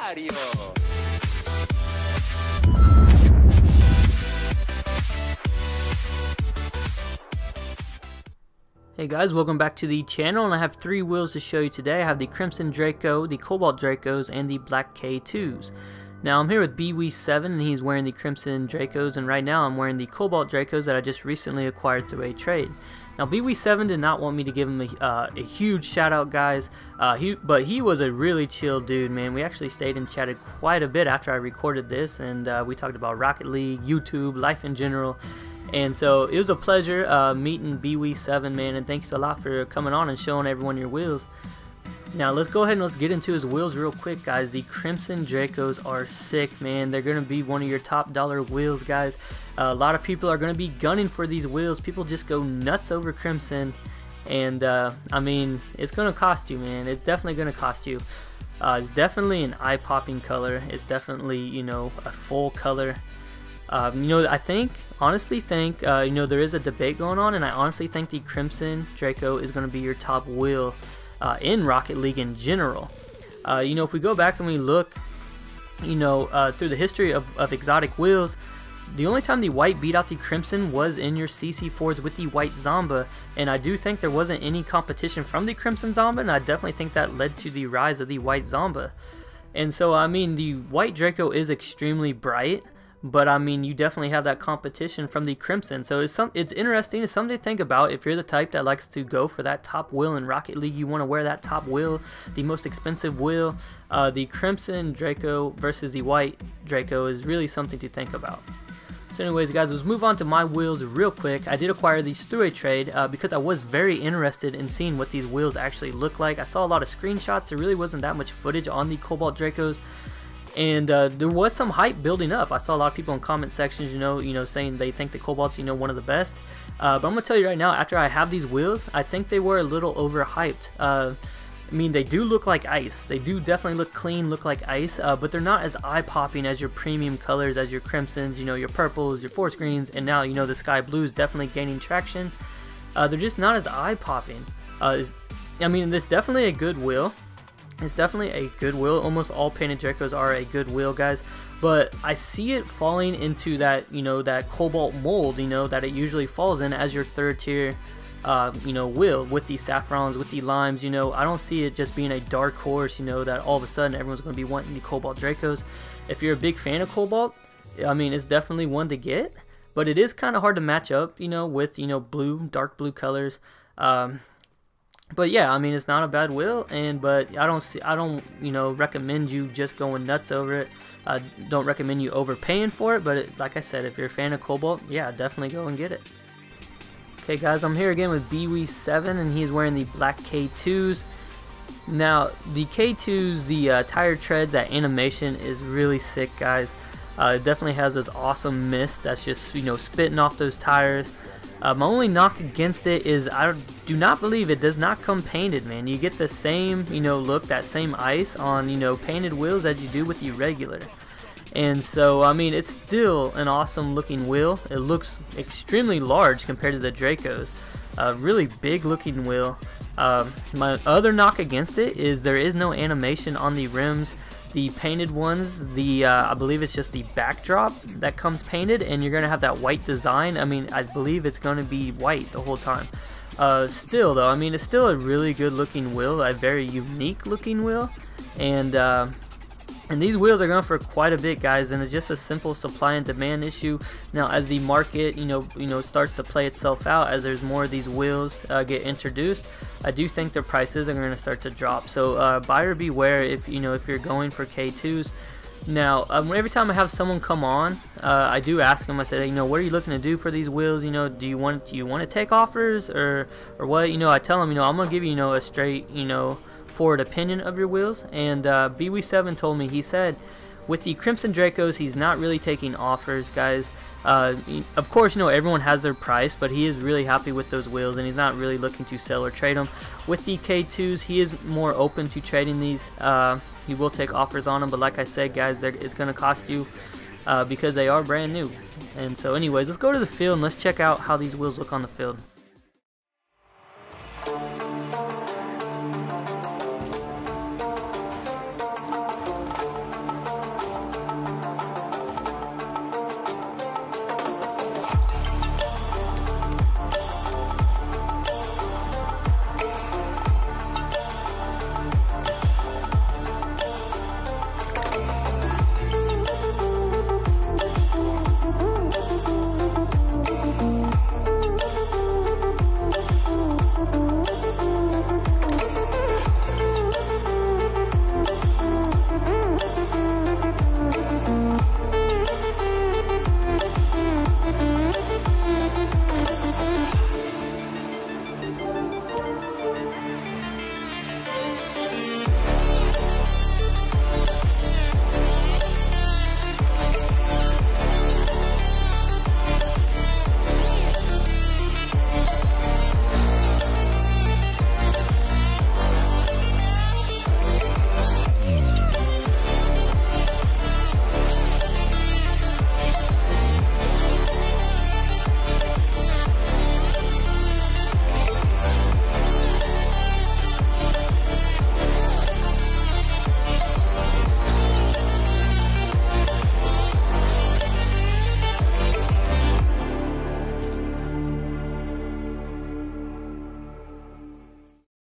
Mario. Hey guys, welcome back to the channel, and I have three wheels to show you today. I have the Crimson Draco, the Cobalt Dracos, and the Black K2s. Now I'm here with BW7 and he's wearing the Crimson Dracos, and right now I'm wearing the Cobalt Dracos that I just recently acquired through a trade. Now BW7 did not want me to give him a huge shout out, guys, but he was a really chill dude, man. We actually stayed and chatted quite a bit after I recorded this, and we talked about Rocket League, YouTube, life in general. And so it was a pleasure meeting BW7, man, and thanks a lot for coming on and showing everyone your wheels. Now let's go ahead and let's get into his wheels real quick, guys. The Crimson Dracos are sick, man. They're going to be one of your top dollar wheels, guys. A lot of people are going to be gunning for these wheels. People just go nuts over Crimson, and I mean, it's going to cost you, man. It's definitely going to cost you. It's definitely an eye-popping color. It's definitely, you know, a full color. You know, I honestly think, you know, there is a debate going on, and I honestly think the Crimson Draco is going to be your top wheel in Rocket League in general. You know, if we go back and we look, you know, through the history of exotic wheels, the only time the white beat out the Crimson was in your CC4s with the white Zomba, and I do think there wasn't any competition from the Crimson Zomba, and I definitely think that led to the rise of the white Zomba. And so, I mean, the white Draco is extremely bright, but I mean, you definitely have that competition from the Crimson. So it's interesting. It's something to think about. If you're the type that likes to go for that top wheel in Rocket League, you want to wear that top wheel, the most expensive wheel. The Crimson Draco versus the white Draco is really something to think about. So anyways, guys, let's move on to my wheels real quick. I did acquire these through a trade because I was very interested in seeing what these wheels actually look like. I saw a lot of screenshots. There really wasn't that much footage on the Cobalt Dracos. And there was some hype building up. I saw a lot of people in comment sections, you know, saying they think the Cobalt's, you know, one of the best. But I'm gonna tell you right now, after I have these wheels, I think they were a little overhyped. I mean, they do look like ice. They do definitely look clean, look like ice. But they're not as eye-popping as your premium colors, as your crimsons, you know, your purples, your forest greens, and now, you know, the sky blues definitely gaining traction. They're just not as eye-popping. I mean, this definitely a good wheel. It's definitely a good wheel. Almost all painted Dracos are a good wheel, guys, but I see it falling into that, you know, that Cobalt mold, you know, that it usually falls in as your third tier, you know, wheel with the saffrons, with the limes. You know, I don't see it just being a dark horse, you know, that all of a sudden everyone's going to be wanting the Cobalt Dracos. If you're a big fan of Cobalt, I mean, it's definitely one to get, but it is kind of hard to match up, you know, with, you know, blue, dark blue colors. But yeah, I mean, it's not a bad wheel, but I don't, you know, recommend you just going nuts over it. Don't recommend you overpaying for it, but like I said, if you're a fan of Cobalt, yeah, definitely go and get it. Okay, guys, I'm here again with BW7, and he's wearing the Black K2s. Now, the K2s, the tire treads, that animation is really sick, guys. It definitely has this awesome mist that's just, you know, spitting off those tires. My only knock against it is I do not believe it does not come painted, man. You get the same, you know, look, that same ice on, you know, painted wheels as you do with the regular. And so, I mean, it's still an awesome looking wheel. It looks extremely large compared to the Dracos. Really big looking wheel. My other knock against it is there is no animation on the rims. The painted ones, I believe it's just the backdrop that comes painted, and you're going to have that white design. I mean, I believe it's going to be white the whole time. Still, though, I mean, it's still a really good looking wheel, a very unique looking wheel, and these wheels are going for quite a bit, guys, and it's just a simple supply and demand issue. Now, as the market, you know, starts to play itself out, as there's more of these wheels get introduced, I do think their prices are going to start to drop. So buyer beware if you're going for K2s. Now, every time I have someone come on, I do ask them. I said, hey, you know, what are you looking to do for these wheels? You know, do you want to take offers or what? You know, I tell them, you know, I'm gonna give you, you know, a straight, you know, forward opinion of your wheels. And BW7 told me, he said, with the Crimson Dracos, he's not really taking offers, guys. Of course, you know, everyone has their price, but he is really happy with those wheels, and he's not really looking to sell or trade them. With the K2s, he is more open to trading these. He will take offers on them, but like I said, guys, it's going to cost you because they are brand new. And so anyways, let's go to the field and let's check out how these wheels look on the field.